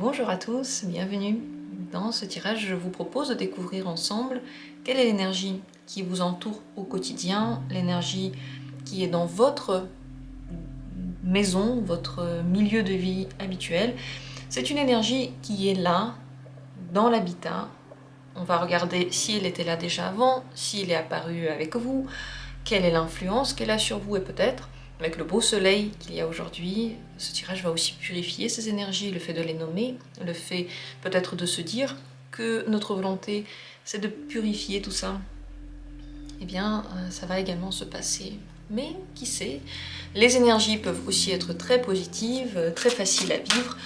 Bonjour à tous, bienvenue. Dans ce tirage, je vous propose de découvrir ensemble quelle est l'énergie qui vous entoure au quotidien, l'énergie qui est dans votre maison, votre milieu de vie habituel. C'est une énergie qui est là, dans l'habitat. On va regarder si elle était là déjà avant, s'il est apparu avec vous, quelle est l'influence qu'elle a sur vous et peut-être, avec le beau soleil qu'il y a aujourd'hui, ce tirage va aussi purifier ces énergies, le fait de les nommer, le fait peut-être de se dire que notre volonté c'est de purifier tout ça. Eh bien, ça va également se passer. Mais qui sait, les énergies peuvent aussi être très positives, très faciles à vivre.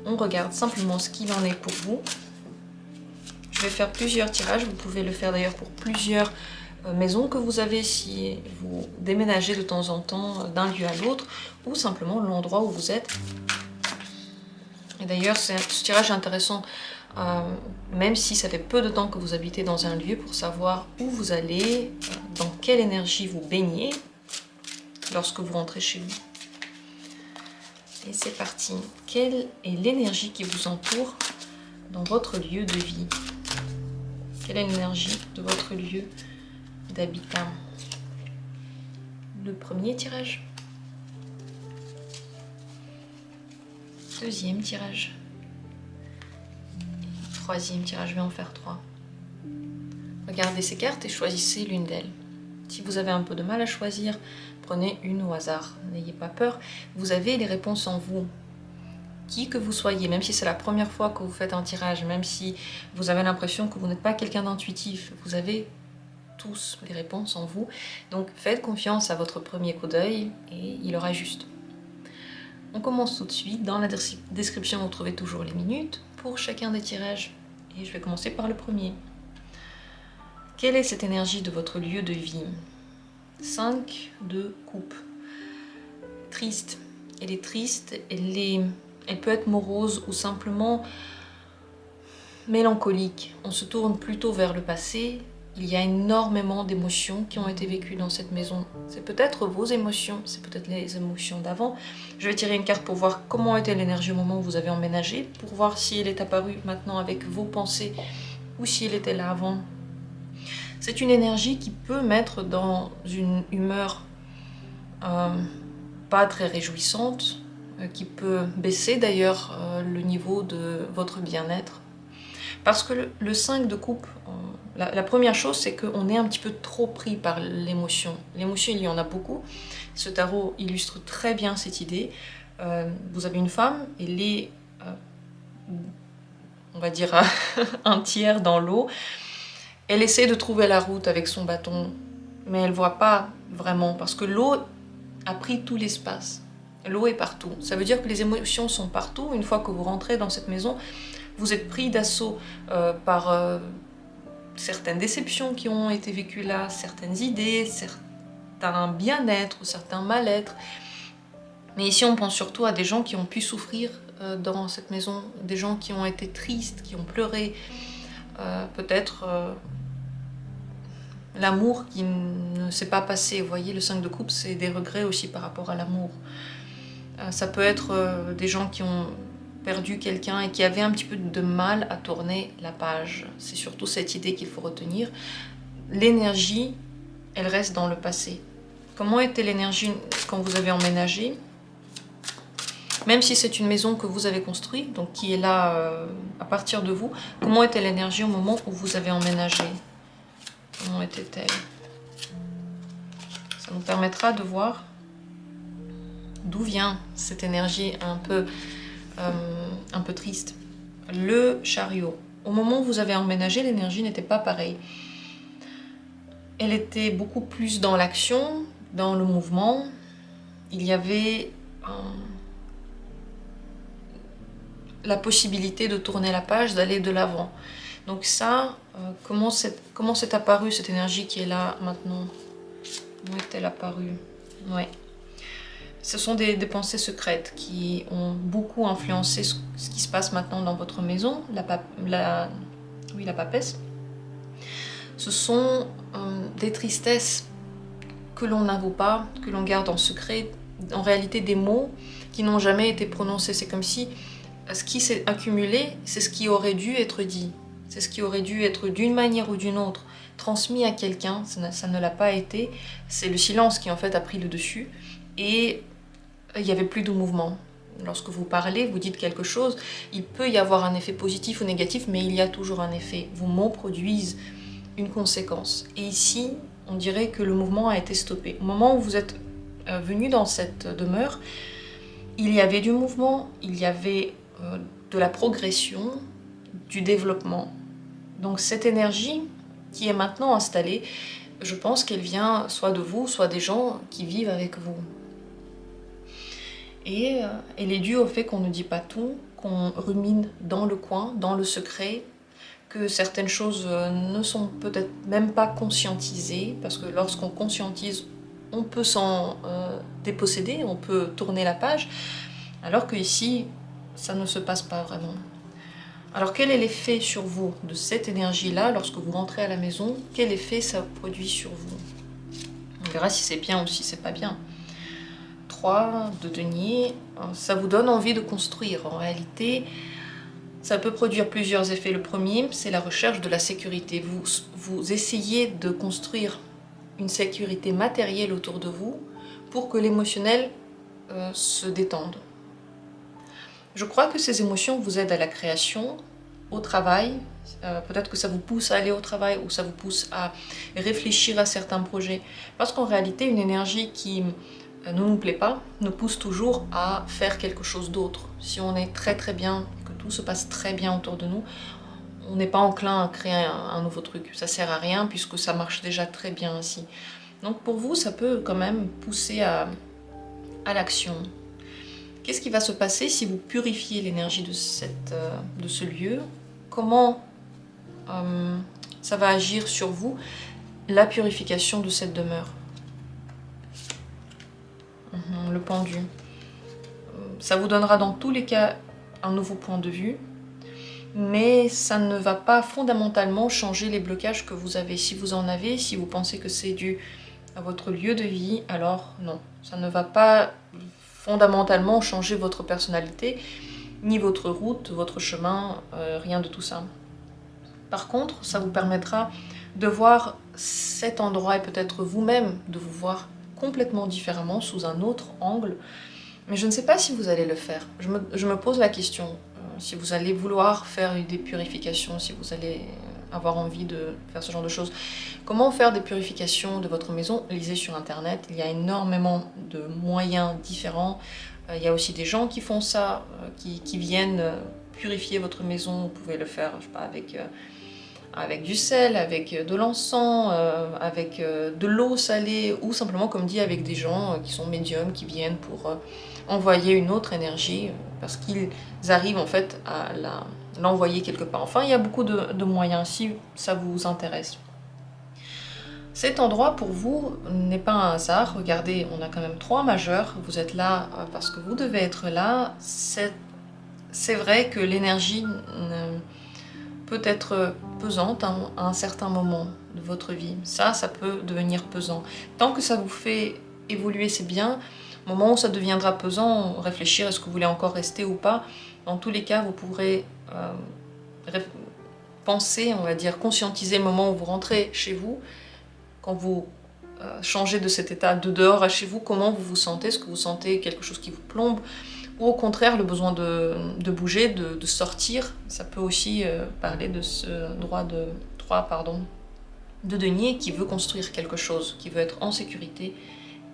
On regarde simplement ce qu'il en est pour vous. Je vais faire plusieurs tirages, vous pouvez le faire d'ailleurs pour plusieurs maisons que vous avez si vous déménagez de temps en temps d'un lieu à l'autre ou simplement l'endroit où vous êtes. Et d'ailleurs, ce tirage est intéressant même si ça fait peu de temps que vous habitez dans un lieu pour savoir où vous allez, dans quelle énergie vous baignez lorsque vous rentrez chez vous. Et c'est parti. Quelle est l'énergie qui vous entoure dans votre lieu de vie? Quelle est l'énergie de votre lieu d'habitat? Le premier tirage. Deuxième tirage. Et troisième tirage, je vais en faire 3. Regardez ces cartes et choisissez l'une d'elles. Si vous avez un peu de mal à choisir, prenez une au hasard. N'ayez pas peur, vous avez les réponses en vous. Qui que vous soyez, même si c'est la première fois que vous faites un tirage, même si vous avez l'impression que vous n'êtes pas quelqu'un d'intuitif, vous avez tous les réponses en vous. Donc faites confiance à votre premier coup d'œil et il aura juste. On commence tout de suite. Dans la description, vous trouvez toujours les minutes pour chacun des tirages. Et je vais commencer par le premier. Quelle est cette énergie de votre lieu de vie? 5 de coupe. Triste. Elle est triste, elle peut être morose ou simplement mélancolique. On se tourne plutôt vers le passé. Il y a énormément d'émotions qui ont été vécues dans cette maison. C'est peut-être vos émotions, c'est peut-être les émotions d'avant. Je vais tirer une carte pour voir comment était l'énergie au moment où vous avez emménagé, pour voir si elle est apparue maintenant avec vos pensées ou si elle était là avant. C'est une énergie qui peut mettre dans une humeur pas très réjouissante, qui peut baisser d'ailleurs le niveau de votre bien-être. Parce que le 5 de coupe, la première chose, c'est qu'on est un petit peu trop pris par l'émotion. L'émotion, il y en a beaucoup. Ce tarot illustre très bien cette idée. Vous avez une femme, elle est, on va dire, un tiers dans l'eau. Elle essaie de trouver la route avec son bâton, mais elle ne voit pas vraiment, parce que l'eau a pris tout l'espace. L'eau est partout. Ça veut dire que les émotions sont partout. Une fois que vous rentrez dans cette maison, vous êtes pris d'assaut par certaines déceptions qui ont été vécues là, certaines idées, certains bien-être ou certains mal-être. Mais ici, on pense surtout à des gens qui ont pu souffrir dans cette maison, des gens qui ont été tristes, qui ont pleuré, peut-être l'amour qui ne s'est pas passé. Vous voyez, le 5 de coupe, c'est des regrets aussi par rapport à l'amour. Ça peut être des gens qui ont perdu quelqu'un et qui avaient un petit peu de mal à tourner la page. C'est surtout cette idée qu'il faut retenir. L'énergie, elle reste dans le passé. Comment était l'énergie quand vous avez emménagé? Même si c'est une maison que vous avez construite, donc qui est là à partir de vous, comment était l'énergie au moment où vous avez emménagé? Comment était-elle? Ça nous permettra de voir d'où vient cette énergie un peu triste. Le chariot. Au moment où vous avez emménagé, l'énergie n'était pas pareille. Elle était beaucoup plus dans l'action, dans le mouvement. Il y avait la possibilité de tourner la page, d'aller de l'avant. Donc ça, comment c'est apparu cette énergie qui est là maintenant? Comment est-elle apparue? Ouais. Ce sont des pensées secrètes qui ont beaucoup influencé ce qui se passe maintenant dans votre maison, la papesse. Ce sont des tristesses que l'on n'avoue pas, que l'on garde en secret, en réalité des mots qui n'ont jamais été prononcés. C'est comme si ce qui s'est accumulé, c'est ce qui aurait dû être dit. C'est ce qui aurait dû être d'une manière ou d'une autre transmis à quelqu'un, ça ne l'a pas été. C'est le silence qui en fait a pris le dessus et il n'y avait plus de mouvement. Lorsque vous parlez, vous dites quelque chose, il peut y avoir un effet positif ou négatif, mais il y a toujours un effet. Vos mots produisent une conséquence. Et ici, on dirait que le mouvement a été stoppé. Au moment où vous êtes venu dans cette demeure, il y avait du mouvement, il y avait de la progression, du développement. Donc cette énergie qui est maintenant installée, je pense qu'elle vient soit de vous, soit des gens qui vivent avec vous. Et elle est due au fait qu'on ne dit pas tout, qu'on rumine dans le coin, dans le secret, que certaines choses ne sont peut-être même pas conscientisées, parce que lorsqu'on conscientise, on peut s'en déposséder, on peut tourner la page, alors que ici, ça ne se passe pas vraiment. Alors quel est l'effet sur vous de cette énergie-là lorsque vous rentrez à la maison? Quel effet ça produit sur vous? On verra si c'est bien ou si c'est pas bien. 3 de denier, ça vous donne envie de construire. En réalité, ça peut produire plusieurs effets. Le premier, c'est la recherche de la sécurité. Vous essayez de construire une sécurité matérielle autour de vous pour que l'émotionnel se détende. Je crois que ces émotions vous aident à la création, au travail. Peut-être que ça vous pousse à aller au travail ou ça vous pousse à réfléchir à certains projets. Parce qu'en réalité, une énergie qui ne nous plaît pas nous pousse toujours à faire quelque chose d'autre. Si on est très très bien, que tout se passe très bien autour de nous, on n'est pas enclin à créer un nouveau truc. Ça sert à rien puisque ça marche déjà très bien ainsi. Donc pour vous, ça peut quand même pousser à l'action. Qu'est-ce qui va se passer si vous purifiez l'énergie de ce lieu? Comment ça va agir sur vous, la purification de cette demeure? Le pendu. Ça vous donnera dans tous les cas un nouveau point de vue, mais ça ne va pas fondamentalement changer les blocages que vous avez. Si vous en avez, si vous pensez que c'est dû à votre lieu de vie, alors non. Ça ne va pas fondamentalement changer votre personnalité, ni votre route, votre chemin, rien de tout ça. Par contre, ça vous permettra de voir cet endroit et peut-être vous-même de vous voir complètement différemment, sous un autre angle. Mais je ne sais pas si vous allez le faire. Je me pose la question, si vous allez vouloir faire des purifications, si vous allez avoir envie de faire ce genre de choses. Comment faire des purifications de votre maison? Lisez sur internet, il y a énormément de moyens différents. Il y a aussi des gens qui font ça, qui viennent purifier votre maison. Vous pouvez le faire, je sais pas, avec du sel, avec de l'encens, avec de l'eau salée, ou simplement, comme dit, avec des gens qui sont médiums, qui viennent pour envoyer une autre énergie, parce qu'ils arrivent en fait à l'envoyer quelque part. Enfin, il y a beaucoup de moyens, si ça vous intéresse. Cet endroit, pour vous, n'est pas un hasard. Regardez, on a quand même 3 majeurs. Vous êtes là parce que vous devez être là. C'est vrai que l'énergie peut être pesante à un certain moment de votre vie. Ça peut devenir pesant. Tant que ça vous fait évoluer, c'est bien. Au moment où ça deviendra pesant, réfléchir, est-ce que vous voulez encore rester ou pas. Dans tous les cas, vous pourrez penser, on va dire, conscientiser le moment où vous rentrez chez vous, quand vous changez de cet état de dehors à chez vous, comment vous vous sentez. Est-ce que vous sentez quelque chose qui vous plombe, ou au contraire le besoin de bouger, de sortir. Ça peut aussi parler de ce droit de 3 de denier qui veut construire quelque chose, qui veut être en sécurité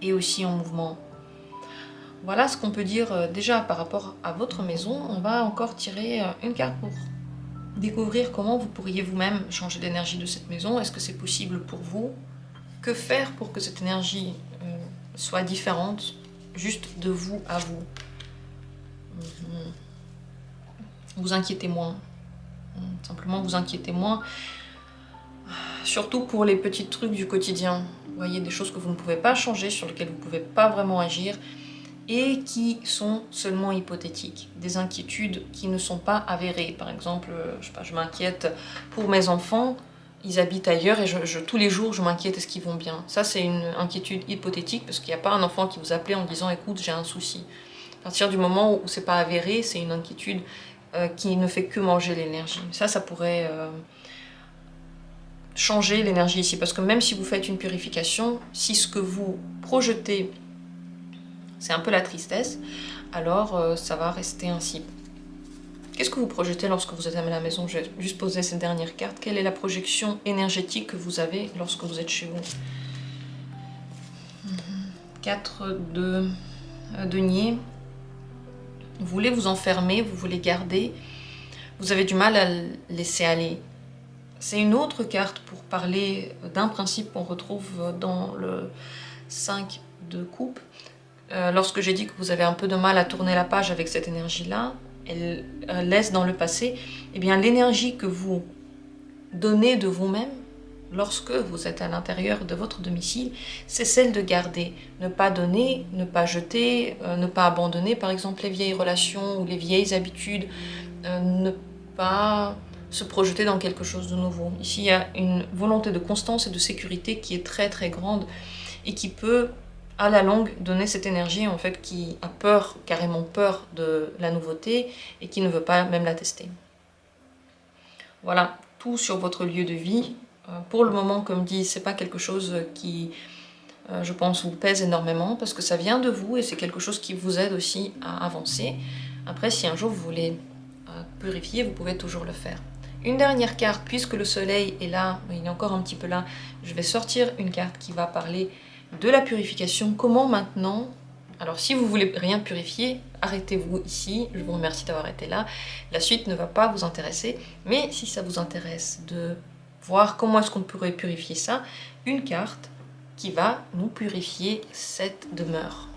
et aussi en mouvement. Voilà ce qu'on peut dire déjà par rapport à votre maison. On va encore tirer une carte pour découvrir comment vous pourriez vous-même changer l'énergie de cette maison. Est-ce que c'est possible pour vous? Que faire pour que cette énergie soit différente, juste de vous à vous? Vous inquiétez moins. Simplement vous inquiétez moins. Surtout pour les petits trucs du quotidien. Vous voyez, des choses que vous ne pouvez pas changer, sur lesquelles vous ne pouvez pas vraiment agir, et qui sont seulement hypothétiques. Des inquiétudes qui ne sont pas avérées. Par exemple, je sais pas, je m'inquiète pour mes enfants, ils habitent ailleurs et tous les jours je m'inquiète, est-ce qu'ils vont bien? Ça, c'est une inquiétude hypothétique, parce qu'il n'y a pas un enfant qui vous appelait en disant écoute, j'ai un souci. À partir du moment où c'est pas avéré, c'est une inquiétude qui ne fait que manger l'énergie. Ça pourrait changer l'énergie ici, parce que même si vous faites une purification, si ce que vous projetez, c'est un peu la tristesse, alors ça va rester ainsi. Qu'est-ce que vous projetez lorsque vous êtes à la maison? Je vais juste poser cette dernière carte. Quelle est la projection énergétique que vous avez lorsque vous êtes chez vous? 4 de denier. Vous voulez vous enfermer, vous voulez garder, vous avez du mal à le laisser aller. C'est une autre carte pour parler d'un principe qu'on retrouve dans le 5 de coupe. Lorsque j'ai dit que vous avez un peu de mal à tourner la page avec cette énergie-là, elle laisse dans le passé, eh bien l'énergie que vous donnez de vous-même, lorsque vous êtes à l'intérieur de votre domicile, c'est celle de garder. Ne pas donner, ne pas jeter, ne pas abandonner par exemple les vieilles relations ou les vieilles habitudes, ne pas se projeter dans quelque chose de nouveau. Ici, il y a une volonté de constance et de sécurité qui est très très grande et qui peut, à la longue, donner cette énergie en fait qui a peur, carrément peur de la nouveauté et qui ne veut pas même la tester. Voilà, tout sur votre lieu de vie. Pour le moment, comme dit, c'est pas quelque chose qui, je pense, vous pèse énormément parce que ça vient de vous et c'est quelque chose qui vous aide aussi à avancer. Après, si un jour vous voulez purifier, vous pouvez toujours le faire. Une dernière carte, puisque le soleil est là, il est encore un petit peu là, je vais sortir une carte qui va parler de la purification. Comment maintenant, alors si vous voulez rien purifier, arrêtez-vous ici, je vous remercie d'avoir été là. La suite ne va pas vous intéresser, mais si ça vous intéresse de voir comment est-ce qu'on pourrait purifier ça, une carte qui va nous purifier cette demeure.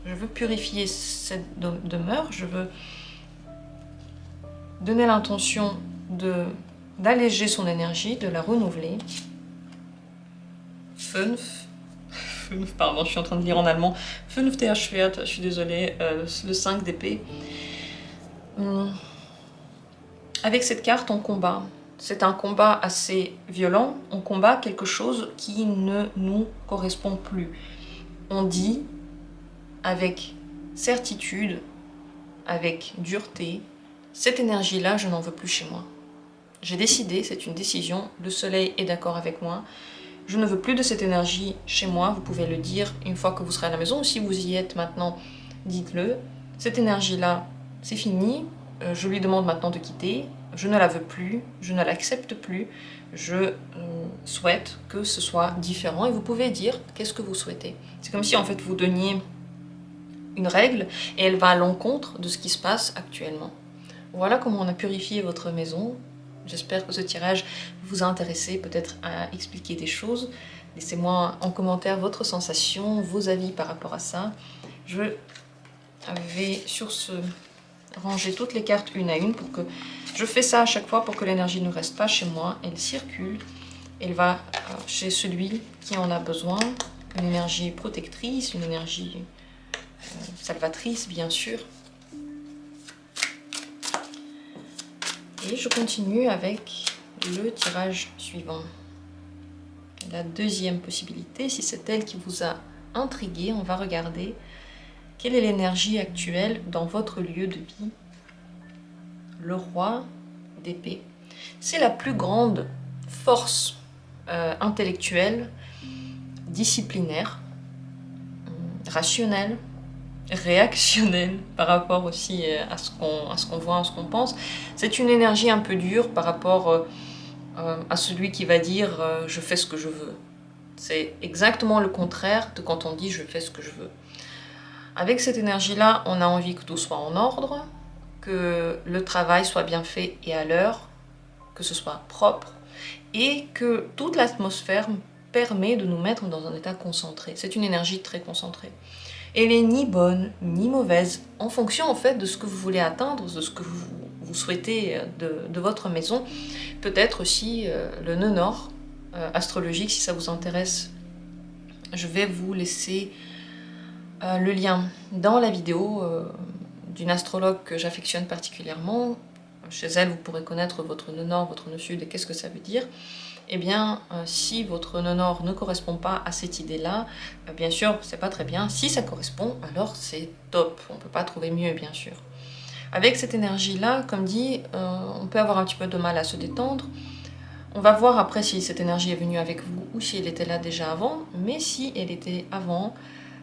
Je veux purifier cette demeure, je veux donner l'intention d'alléger son énergie, de la renouveler. Pardon, je suis en train de lire en allemand. Fünf der Schwert, je suis désolée, le 5 d'épée. Avec cette carte, on combat. C'est un combat assez violent. On combat quelque chose qui ne nous correspond plus. On dit avec certitude, avec dureté, cette énergie-là, je n'en veux plus chez moi. J'ai décidé, c'est une décision, le soleil est d'accord avec moi. Je ne veux plus de cette énergie chez moi, vous pouvez le dire une fois que vous serez à la maison, ou si vous y êtes maintenant, dites-le. Cette énergie-là, c'est fini, je lui demande maintenant de quitter, je ne la veux plus, je ne l'accepte plus, je souhaite que ce soit différent, et vous pouvez dire qu'est-ce que vous souhaitez. C'est comme si en fait vous donniez une règle, et elle va à l'encontre de ce qui se passe actuellement. Voilà comment on a purifié votre maison. J'espère que ce tirage vous a intéressé peut-être à expliquer des choses. Laissez-moi en commentaire votre sensation, vos avis par rapport à ça. Je vais sur ce ranger toutes les cartes une à une pour que... Je fais ça à chaque fois pour que l'énergie ne reste pas chez moi. Elle circule, elle va chez celui qui en a besoin. Une énergie protectrice, une énergie salvatrice bien sûr. Et je continue avec le tirage suivant. La deuxième possibilité, si c'est elle qui vous a intrigué, on va regarder quelle est l'énergie actuelle dans votre lieu de vie. Le roi d'épée. C'est la plus grande force intellectuelle, disciplinaire, rationnelle, réactionnelle par rapport aussi à ce qu'on voit, à ce qu'on pense. C'est une énergie un peu dure par rapport à celui qui va dire je fais ce que je veux. C'est exactement le contraire de quand on dit je fais ce que je veux. Avec cette énergie-là, on a envie que tout soit en ordre, que le travail soit bien fait et à l'heure, que ce soit propre, et que toute l'atmosphère permet de nous mettre dans un état concentré. C'est une énergie très concentrée. Elle n'est ni bonne ni mauvaise, en fonction en fait de ce que vous voulez atteindre, de ce que vous souhaitez de votre maison. Peut-être aussi le nœud nord astrologique, si ça vous intéresse. Je vais vous laisser le lien dans la vidéo d'une astrologue que j'affectionne particulièrement. Chez elle, vous pourrez connaître votre nœud nord, votre nœud sud et qu'est-ce que ça veut dire. Eh bien, si votre nœud nord ne correspond pas à cette idée-là, bien sûr, c'est pas très bien. Si ça correspond, alors c'est top. On peut pas trouver mieux, bien sûr. Avec cette énergie-là, comme dit, on peut avoir un petit peu de mal à se détendre. On va voir après si cette énergie est venue avec vous ou si elle était là déjà avant, mais si elle était avant,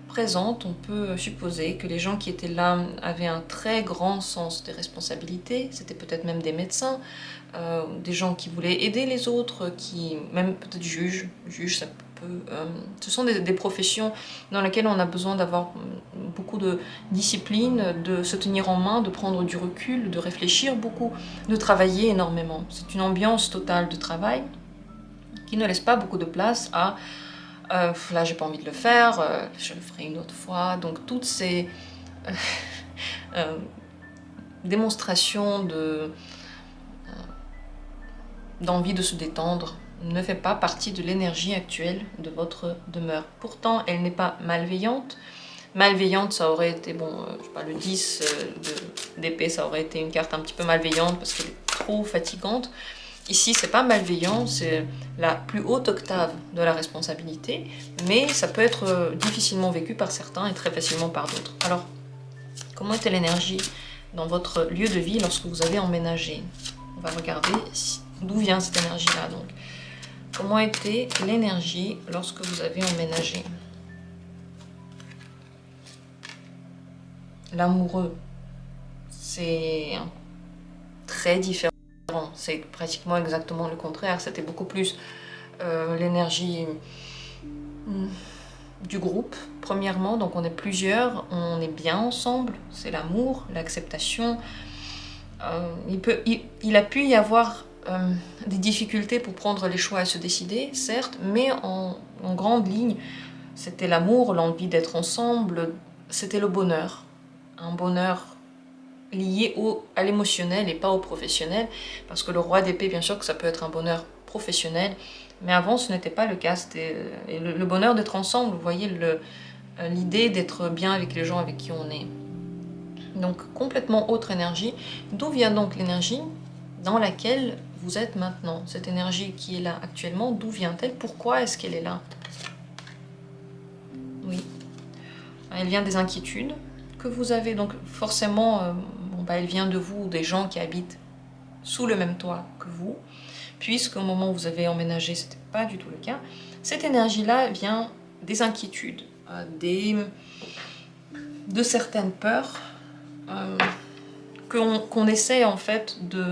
présente, on peut supposer que les gens qui étaient là avaient un très grand sens des responsabilités, c'était peut-être même des médecins, des gens qui voulaient aider les autres, qui même peut-être juges, ça peut, ce sont des professions dans lesquelles on a besoin d'avoir beaucoup de discipline, de se tenir en main, de prendre du recul, de réfléchir beaucoup, de travailler énormément. C'est une ambiance totale de travail qui ne laisse pas beaucoup de place à là j'ai pas envie de le faire, je le ferai une autre fois. Donc toutes ces démonstrations d'envie de se détendre ne fait pas partie de l'énergie actuelle de votre demeure. Pourtant, elle n'est pas malveillante. Malveillante, ça aurait été, bon, je sais pas, le 10 d'épée, ça aurait été une carte un petit peu malveillante parce qu'elle est trop fatigante. Ici, c'est pas malveillant, c'est la plus haute octave de la responsabilité, mais ça peut être difficilement vécu par certains et très facilement par d'autres. Alors, comment était l'énergie dans votre lieu de vie lorsque vous avez emménagé? On va regarder d'où vient cette énergie-là. Donc, comment était l'énergie lorsque vous avez emménagé? L'amoureux, c'est très différent. C'est pratiquement exactement le contraire. C'était beaucoup plus l'énergie du groupe, premièrement. Donc on est plusieurs, on est bien ensemble. C'est l'amour, l'acceptation. Il a pu y avoir des difficultés pour prendre les choix et se décider, certes, mais en grande ligne, c'était l'amour, l'envie d'être ensemble, c'était le bonheur. Un bonheur lié à l'émotionnel et pas au professionnel, parce que le roi d'épée, bien sûr que ça peut être un bonheur professionnel, mais avant ce n'était pas le cas, c'était le bonheur d'être ensemble, vous voyez, l'idée d'être bien avec les gens avec qui on est. Donc complètement autre énergie. D'où vient donc l'énergie dans laquelle vous êtes maintenant? Cette énergie qui est là actuellement, d'où vient-elle? Pourquoi est-ce qu'elle est là? Oui, elle vient des inquiétudes que vous avez, donc forcément, elle vient de vous, des gens qui habitent sous le même toit que vous, puisqu'au moment où vous avez emménagé, ce n'était pas du tout le cas. Cette énergie-là vient des inquiétudes, de certaines peurs qu'on essaie en fait de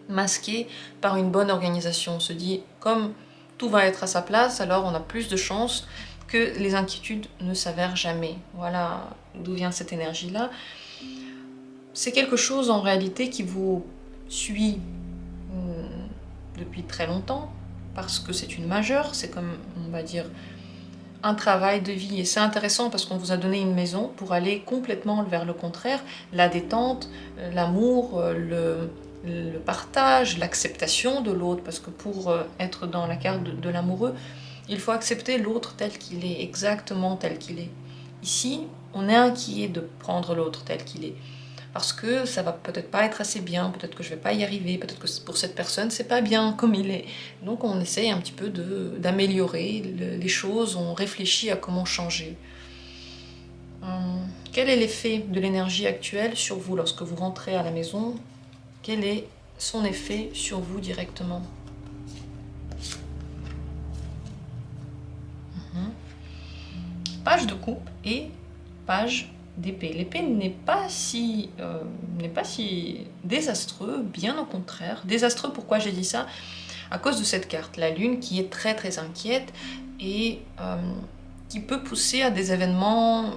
masquer par une bonne organisation. On se dit, comme tout va être à sa place, alors on a plus de chances que les inquiétudes ne s'avèrent jamais. Voilà d'où vient cette énergie-là. C'est quelque chose en réalité qui vous suit depuis très longtemps, parce que c'est une majeure, c'est comme, on va dire, un travail de vie. Et c'est intéressant parce qu'on vous a donné une maison pour aller complètement vers le contraire, la détente, l'amour, le partage, l'acceptation de l'autre, parce que pour être dans la carte de l'amoureux, il faut accepter l'autre tel qu'il est, exactement tel qu'il est. Ici, on est inquiet de prendre l'autre tel qu'il est, parce que ça va peut-être pas être assez bien, peut-être que je vais pas y arriver, peut-être que pour cette personne c'est pas bien comme il est. Donc on essaye un petit peu d'améliorer les choses, on réfléchit à comment changer. Quel est l'effet de l'énergie actuelle sur vous lorsque vous rentrez à la maison? Quel est son effet sur vous directement? Page de coupe et page d'épée. L'épée n'est pas si désastreux, bien au contraire. Désastreux, pourquoi j'ai dit ça? À cause de cette carte, la lune, qui est très très inquiète et qui peut pousser à des événements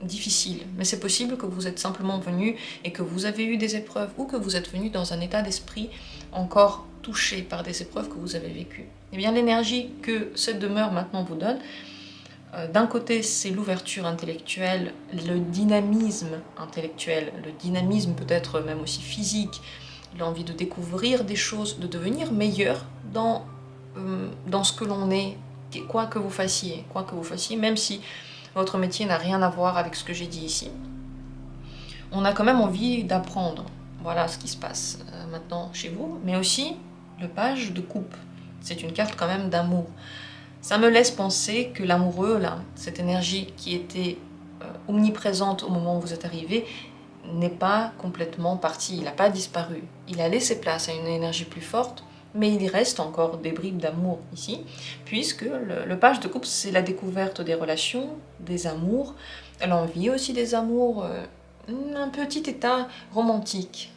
difficiles. Mais c'est possible que vous êtes simplement venu et que vous avez eu des épreuves, ou que vous êtes venu dans un état d'esprit encore touché par des épreuves que vous avez vécues. Eh bien, l'énergie que cette demeure maintenant vous donne, d'un côté, c'est l'ouverture intellectuelle, le dynamisme intellectuel, le dynamisme peut-être même aussi physique, l'envie de découvrir des choses, de devenir meilleur dans ce que l'on est, quoi que vous fassiez, même si votre métier n'a rien à voir avec ce que j'ai dit ici. On a quand même envie d'apprendre, voilà ce qui se passe maintenant chez vous, mais aussi le page de coupe, c'est une carte quand même d'amour. Ça me laisse penser que l'amoureux, là, cette énergie qui était omniprésente au moment où vous êtes arrivé, n'est pas complètement parti, il n'a pas disparu. Il a laissé place à une énergie plus forte, mais il y reste encore des bribes d'amour ici, puisque le page de coupe, c'est la découverte des relations, des amours, l'envie aussi des amours, un petit état romantique.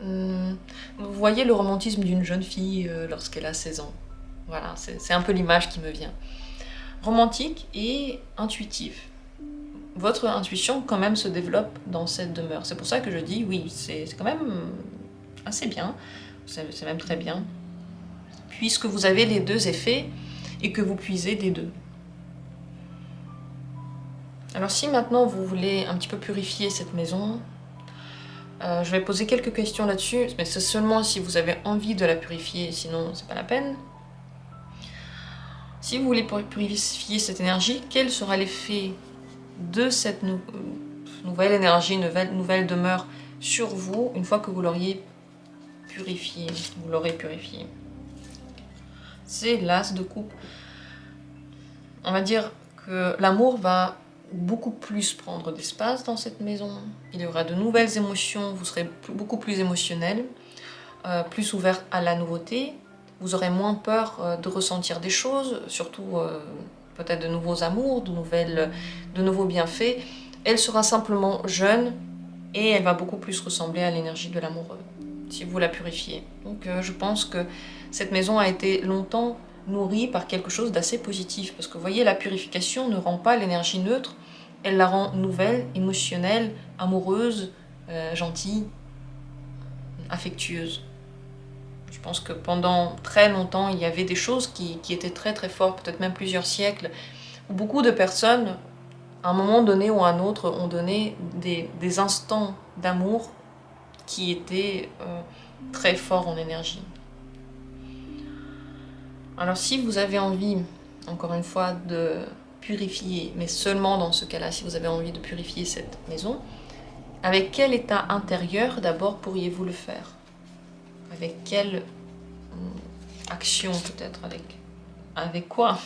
Vous voyez le romantisme d'une jeune fille lorsqu'elle a 16 ans. Voilà, c'est un peu l'image qui me vient. Romantique et intuitif. Votre intuition quand même se développe dans cette demeure. C'est pour ça que je dis oui, c'est quand même assez bien, c'est même très bien, puisque vous avez les deux effets et que vous puisez des deux. Alors si maintenant vous voulez un petit peu purifier cette maison, je vais poser quelques questions là-dessus, mais c'est seulement si vous avez envie de la purifier, sinon c'est pas la peine. Si vous voulez purifier cette énergie, quel sera l'effet de cette nouvelle énergie, nouvelle demeure sur vous une fois que vous l'auriez purifié, vous l'aurez purifié? C'est l'as de coupe. On va dire que l'amour va beaucoup plus prendre d'espace dans cette maison. Il y aura de nouvelles émotions, vous serez beaucoup plus émotionnel, plus ouvert à la nouveauté. Vous aurez moins peur de ressentir des choses, surtout peut-être de nouveaux amours, de nouveaux bienfaits. Elle sera simplement jeune et elle va beaucoup plus ressembler à l'énergie de l'amoureux, si vous la purifiez. Donc je pense que cette maison a été longtemps nourrie par quelque chose d'assez positif, parce que vous voyez, la purification ne rend pas l'énergie neutre, elle la rend nouvelle, émotionnelle, amoureuse, gentille, affectueuse. Je pense que pendant très longtemps, il y avait des choses qui étaient très très fortes, peut-être même plusieurs siècles, où beaucoup de personnes, à un moment donné ou à un autre, ont donné des instants d'amour qui étaient très forts en énergie. Alors si vous avez envie, encore une fois, de purifier, mais seulement dans ce cas-là, si vous avez envie de purifier cette maison, avec quel état intérieur d'abord pourriez-vous le faire? Avec quelle action peut-être? Avec quoi?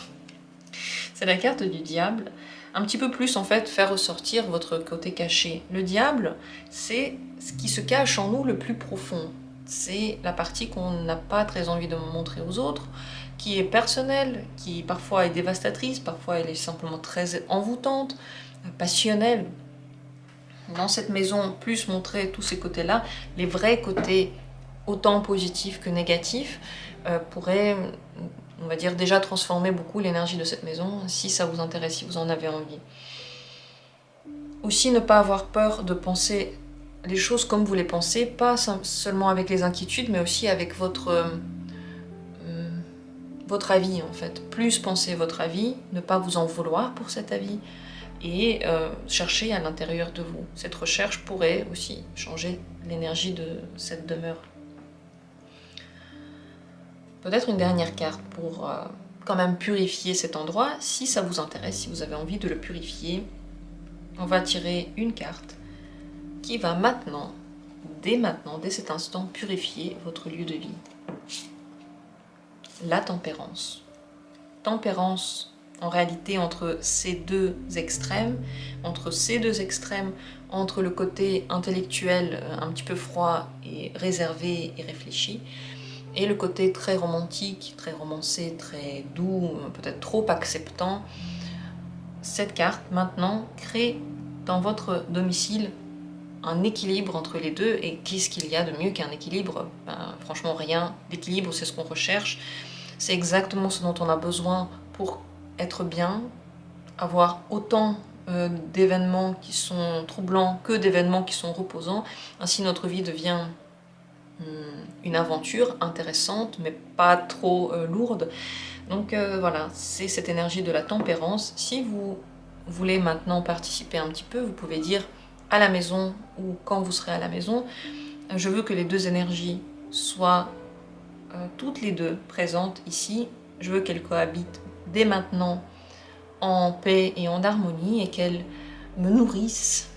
C'est la carte du diable. Un petit peu plus en fait faire ressortir votre côté caché. Le diable, c'est ce qui se cache en nous le plus profond. C'est la partie qu'on n'a pas très envie de montrer aux autres, qui est personnelle, qui parfois est dévastatrice, parfois elle est simplement très envoûtante, passionnelle. Dans cette maison, plus montrer tous ces côtés-là, les vrais côtés autant positifs que négatifs, pourraient, on va dire, déjà transformer beaucoup l'énergie de cette maison, si ça vous intéresse, si vous en avez envie. Aussi, ne pas avoir peur de penser les choses comme vous les pensez, pas seulement avec les inquiétudes, mais aussi avec votre avis, en fait. Plus penser votre avis, ne pas vous en vouloir pour cet avis, et chercher à l'intérieur de vous. Cette recherche pourrait aussi changer l'énergie de cette demeure. Peut-être une dernière carte pour quand même purifier cet endroit, si ça vous intéresse, si vous avez envie de le purifier. On va tirer une carte qui va maintenant, dès cet instant, purifier votre lieu de vie. La tempérance. Tempérance, en réalité, entre ces deux extrêmes, entre le côté intellectuel un petit peu froid et réservé et réfléchi, et le côté très romantique, très romancé, très doux, peut-être trop acceptant. Cette carte, maintenant, crée dans votre domicile un équilibre entre les deux. Et qu'est-ce qu'il y a de mieux qu'un équilibre? Franchement, rien. L'équilibre, c'est ce qu'on recherche. C'est exactement ce dont on a besoin pour être bien, avoir autant d'événements qui sont troublants que d'événements qui sont reposants. Ainsi, notre vie devient une aventure intéressante, mais pas trop lourde. Donc voilà, c'est cette énergie de la tempérance. Si vous voulez maintenant participer un petit peu, vous pouvez dire à la maison ou quand vous serez à la maison, je veux que les deux énergies soient toutes les deux présentes ici. Je veux qu'elles cohabitent dès maintenant en paix et en harmonie, et qu'elles me nourrissent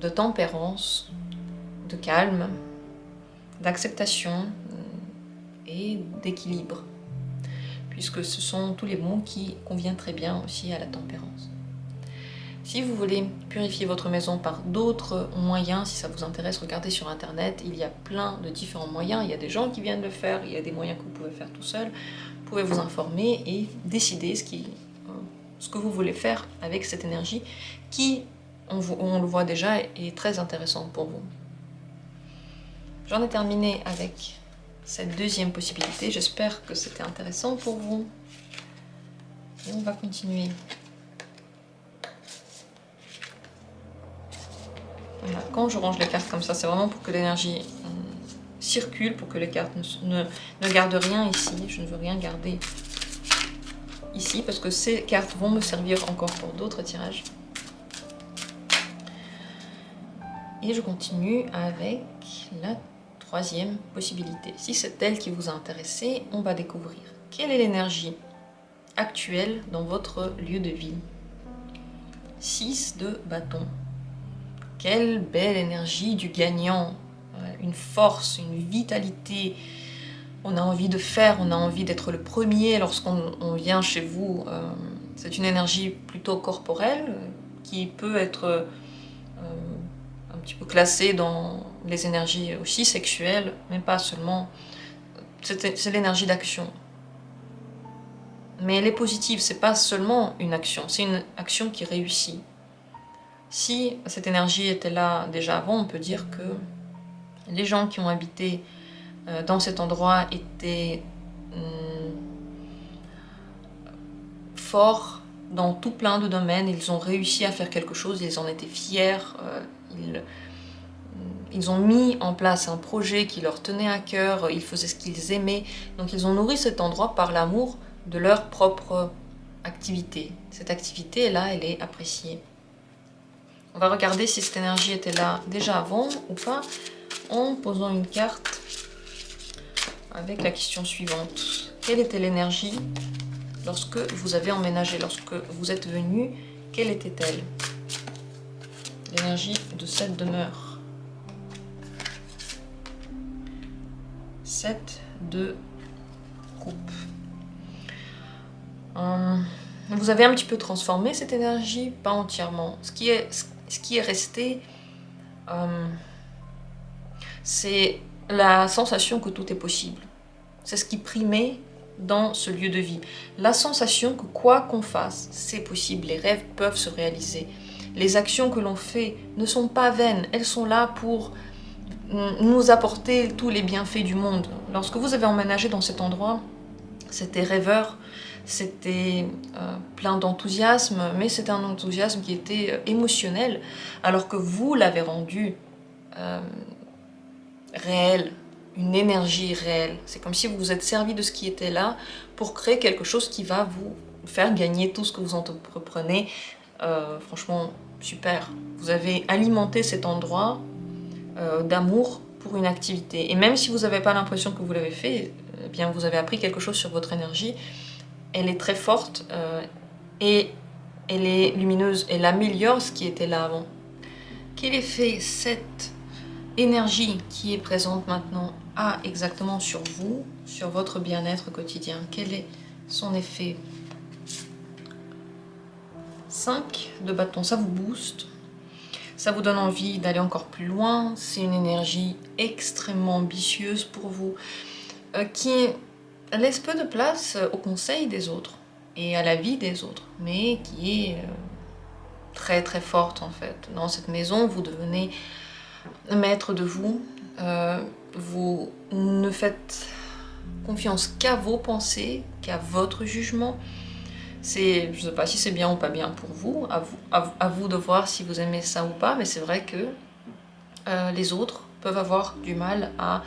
de tempérance, de calme, d'acceptation et d'équilibre, puisque ce sont tous les mots qui conviennent très bien aussi à la tempérance. Si vous voulez purifier votre maison par d'autres moyens, si ça vous intéresse, regardez sur internet, il y a plein de différents moyens, il y a des gens qui viennent le faire, il y a des moyens que vous pouvez faire tout seul. Vous pouvez vous informer et décider ce que vous voulez faire avec cette énergie qui, on le voit déjà, est très intéressante pour vous. J'en ai terminé avec cette deuxième possibilité. J'espère que c'était intéressant pour vous. Et on va continuer. Voilà. Quand je range les cartes comme ça, c'est vraiment pour que l'énergie circule, pour que les cartes ne gardent rien ici. Je ne veux rien garder ici parce que ces cartes vont me servir encore pour d'autres tirages. Et je continue avec la troisième possibilité. Si c'est elle qui vous a intéressé, on va découvrir quelle est l'énergie actuelle dans votre lieu de vie. 6 de bâton. Quelle belle énergie du gagnant, une force, une vitalité. On a envie de faire, on a envie d'être le premier lorsqu'on vient chez vous. C'est une énergie plutôt corporelle qui peut être un petit peu classée dans les énergies aussi sexuelles, mais pas seulement. C'est l'énergie d'action. Mais elle est positive, c'est pas seulement une action, c'est une action qui réussit. Si cette énergie était là déjà avant, on peut dire que les gens qui ont habité dans cet endroit étaient forts dans tout plein de domaines, ils ont réussi à faire quelque chose, ils en étaient fiers, ils ont mis en place un projet qui leur tenait à cœur, ils faisaient ce qu'ils aimaient, donc ils ont nourri cet endroit par l'amour de leur propre activité. Cette activité-là, elle est appréciée. On va regarder si cette énergie était là déjà avant ou pas, en posant une carte avec la question suivante. Quelle était l'énergie lorsque vous avez emménagé, lorsque vous êtes venu? Quelle était-elle? L'énergie de cette demeure. 7 de coupe. Vous avez un petit peu transformé cette énergie, pas entièrement. Ce qui est resté, c'est la sensation que tout est possible. C'est ce qui primait dans ce lieu de vie. La sensation que quoi qu'on fasse, c'est possible. Les rêves peuvent se réaliser. Les actions que l'on fait ne sont pas vaines. Elles sont là pour nous apporter tous les bienfaits du monde. Lorsque vous avez emménagé dans cet endroit, c'était rêveur, c'était plein d'enthousiasme, mais c'était un enthousiasme qui était émotionnel, alors que vous l'avez rendu réel, une énergie réelle. C'est comme si vous vous êtes servi de ce qui était là pour créer quelque chose qui va vous faire gagner tout ce que vous entreprenez. Franchement, super. Vous avez alimenté cet endroit d'amour pour une activité. Et même si vous n'avez pas l'impression que vous l'avez fait, eh bien vous avez appris quelque chose sur votre énergie. Elle est très forte et elle est lumineuse. Elle améliore ce qui était là avant. Quel effet cette énergie qui est présente maintenant a exactement sur vous, sur votre bien-être quotidien? Quel est son effet? 5 de bâton, ça vous booste. Ça vous donne envie d'aller encore plus loin. C'est une énergie extrêmement ambitieuse pour vous, qui laisse peu de place aux conseils des autres et à la vie des autres, mais qui est très très forte en fait. Dans cette maison, vous devenez maître de vous. Vous ne faites confiance qu'à vos pensées, qu'à votre jugement. Je ne sais pas si c'est bien ou pas bien pour vous, à vous de voir si vous aimez ça ou pas, mais c'est vrai que les autres peuvent avoir du mal à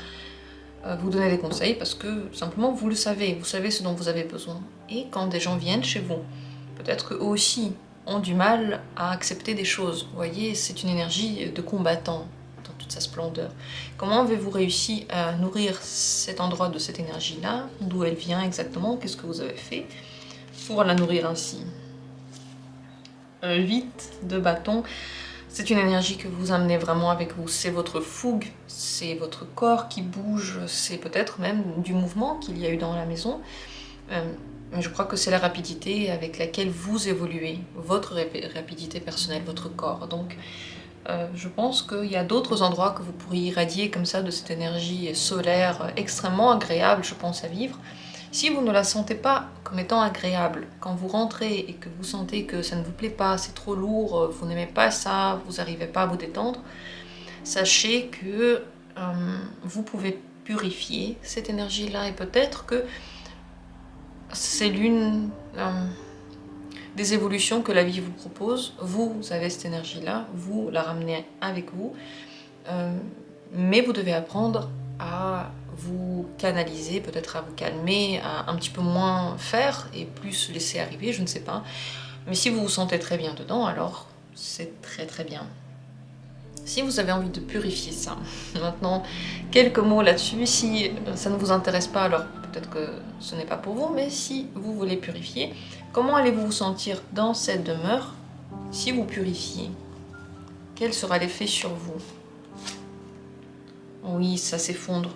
vous donner des conseils parce que simplement vous le savez, vous savez ce dont vous avez besoin. Et quand des gens viennent chez vous, peut-être qu'eux aussi ont du mal à accepter des choses. Vous voyez, c'est une énergie de combattant dans toute sa splendeur. Comment avez-vous réussi à nourrir cet endroit de cette énergie-là? D'où elle vient exactement? Qu'est-ce que vous avez fait pour la nourrir ainsi? 8 de bâton. C'est une énergie que vous amenez vraiment avec vous. C'est votre fougue, c'est votre corps qui bouge, c'est peut-être même du mouvement qu'il y a eu dans la maison. mais je crois que c'est la rapidité avec laquelle vous évoluez, votre rapidité personnelle, votre corps. Donc, je pense qu'il y a d'autres endroits que vous pourriez irradier comme ça de cette énergie solaire extrêmement agréable, je pense, à vivre. Si vous ne la sentez pas comme étant agréable, quand vous rentrez et que vous sentez que ça ne vous plaît pas, c'est trop lourd, vous n'aimez pas ça, vous n'arrivez pas à vous détendre, sachez que vous pouvez purifier cette énergie-là et peut-être que c'est l'une des évolutions que la vie vous propose. Vous avez cette énergie-là, vous la ramenez avec vous, mais vous devez apprendre à vous canaliser, peut-être à vous calmer, à un petit peu moins faire et plus laisser arriver, je ne sais pas. Mais si vous vous sentez très bien dedans, alors c'est très très bien. Si vous avez envie de purifier ça, maintenant, quelques mots là-dessus. Si ça ne vous intéresse pas, alors peut-être que ce n'est pas pour vous, mais si vous voulez purifier, comment allez-vous vous sentir dans cette demeure si vous purifiez? Quel sera l'effet sur vous? Oui, ça s'effondre,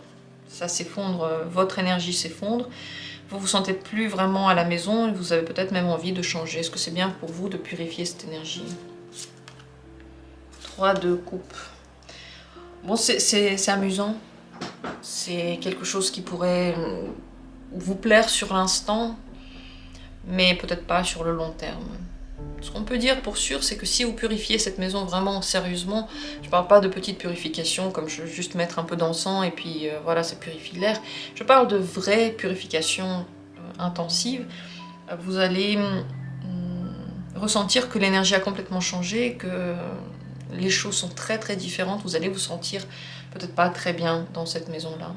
votre énergie s'effondre, vous vous sentez plus vraiment à la maison et vous avez peut-être même envie de changer. Est-ce que c'est bien pour vous de purifier cette énergie? 3 de coupe. Bon, c'est amusant, c'est quelque chose qui pourrait vous plaire sur l'instant, mais peut-être pas sur le long terme. Ce qu'on peut dire pour sûr, c'est que si vous purifiez cette maison vraiment sérieusement, je parle pas de petites purifications comme juste mettre un peu d'encens et puis voilà, ça purifie l'air. Je parle de vraies purifications intensives. Vous allez ressentir que l'énergie a complètement changé, que les choses sont très très différentes. Vous allez vous sentir peut-être pas très bien dans cette maison-là.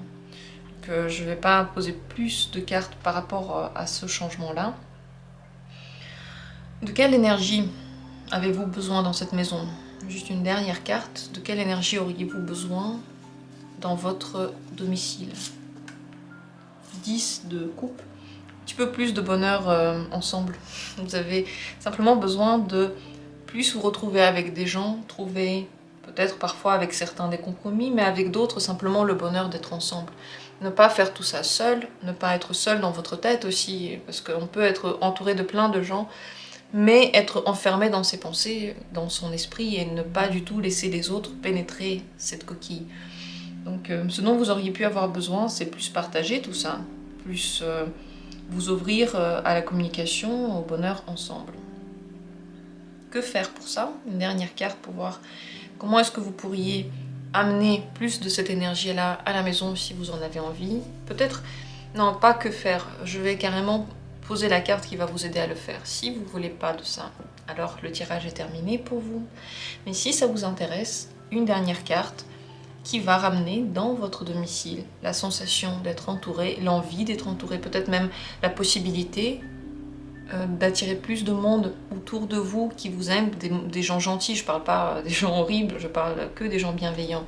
Donc je vais pas poser plus de cartes par rapport à ce changement-là. De quelle énergie avez-vous besoin dans cette maison? Juste une dernière carte. De quelle énergie auriez-vous besoin dans votre domicile? 10 de coupe. Un petit peu plus de bonheur ensemble. Vous avez simplement besoin de plus vous retrouver avec des gens, trouver peut-être parfois avec certains des compromis, mais avec d'autres simplement le bonheur d'être ensemble. Ne pas faire tout ça seul, ne pas être seul dans votre tête aussi, parce qu'on peut être entouré de plein de gens, mais être enfermé dans ses pensées, dans son esprit, et ne pas du tout laisser les autres pénétrer cette coquille. Donc ce dont vous auriez pu avoir besoin, c'est plus partager tout ça, plus vous ouvrir à la communication, au bonheur ensemble. Que faire pour ça? Une dernière carte pour voir comment est-ce que vous pourriez amener plus de cette énergie-là à la maison si vous en avez envie. Peut-être, non, pas que faire, je vais carrément poser la carte qui va vous aider à le faire. Si vous ne voulez pas de ça, alors le tirage est terminé pour vous. Mais si ça vous intéresse, une dernière carte qui va ramener dans votre domicile la sensation d'être entouré, l'envie d'être entouré, peut-être même la possibilité d'attirer plus de monde autour de vous qui vous aiment, des gens gentils, je parle pas des gens horribles, je parle que des gens bienveillants.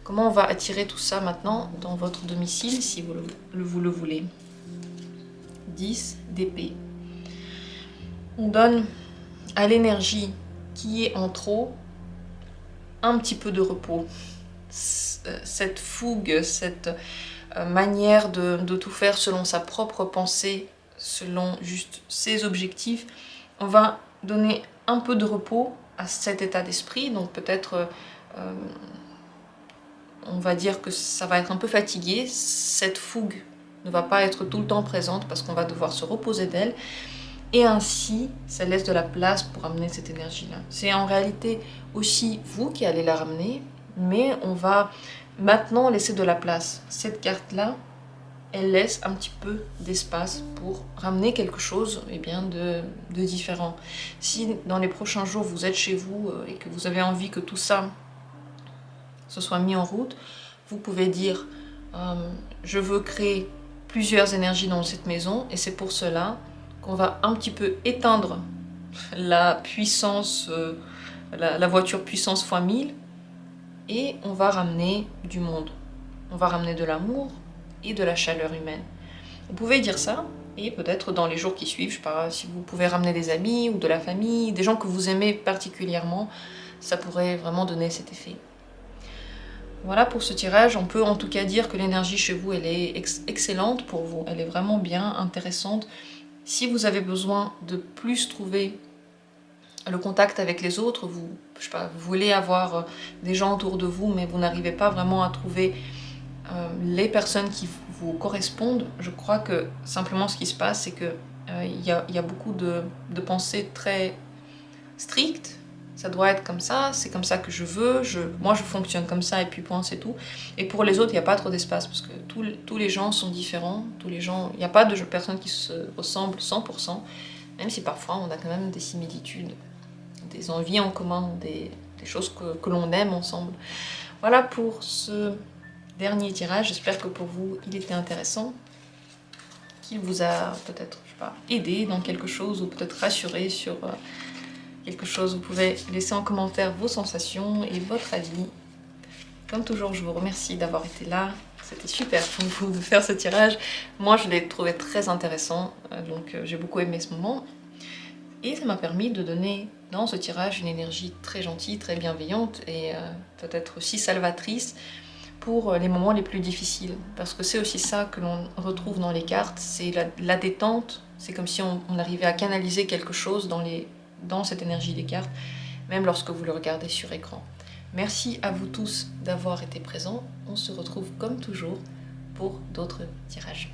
Comment on va attirer tout ça maintenant dans votre domicile si vous le voulez? 10 d'épée. On donne à l'énergie qui est en trop un petit peu de repos. Cette fougue, cette manière de tout faire selon sa propre pensée, selon juste ses objectifs, on va donner un peu de repos à cet état d'esprit. Donc peut-être on va dire que ça va être un peu fatigué, cette fougue ne va pas être tout le temps présente parce qu'on va devoir se reposer d'elle, et ainsi ça laisse de la place pour amener cette énergie là. C'est en réalité aussi vous qui allez la ramener, mais on va maintenant laisser de la place. Cette carte là, elle laisse un petit peu d'espace pour ramener quelque chose de différent. Si dans les prochains jours vous êtes chez vous et que vous avez envie que tout ça se soit mis en route, vous pouvez dire je veux créer plusieurs énergies dans cette maison, et c'est pour cela qu'on va un petit peu éteindre la puissance, la voiture puissance fois 1000, et on va ramener du monde. On va ramener de l'amour et de la chaleur humaine. Vous pouvez dire ça, et peut-être dans les jours qui suivent, je sais pas, si vous pouvez ramener des amis ou de la famille, des gens que vous aimez particulièrement, ça pourrait vraiment donner cet effet. Voilà pour ce tirage. On peut en tout cas dire que l'énergie chez vous, elle est excellente pour vous. Elle est vraiment bien, intéressante. Si vous avez besoin de plus trouver le contact avec les autres, je sais pas, vous voulez avoir des gens autour de vous, mais vous n'arrivez pas vraiment à trouver les personnes qui vous correspondent, je crois que simplement ce qui se passe, c'est que il y a beaucoup de pensées très strictes. Ça doit être comme ça, c'est comme ça que je veux, moi je fonctionne comme ça et puis point, c'est tout. Et pour les autres, il n'y a pas trop d'espace parce que tous les gens sont différents, il n'y a pas de personnes qui se ressemblent 100%, même si parfois on a quand même des similitudes, des envies en commun, des choses que l'on aime ensemble. Voilà pour ce dernier tirage, j'espère que pour vous il était intéressant, qu'il vous a peut-être, je sais pas, aidé dans quelque chose ou peut-être rassuré sur quelque chose. Vous pouvez laisser en commentaire vos sensations et votre avis. Comme toujours, je vous remercie d'avoir été là. C'était super pour vous de faire ce tirage. Moi, je l'ai trouvé très intéressant, donc j'ai beaucoup aimé ce moment. Et ça m'a permis de donner dans ce tirage une énergie très gentille, très bienveillante et peut-être aussi salvatrice pour les moments les plus difficiles. Parce que c'est aussi ça que l'on retrouve dans les cartes, c'est la détente. C'est comme si on arrivait à canaliser quelque chose dans cette énergie des cartes, même lorsque vous le regardez sur écran. Merci à vous tous d'avoir été présents. On se retrouve comme toujours pour d'autres tirages.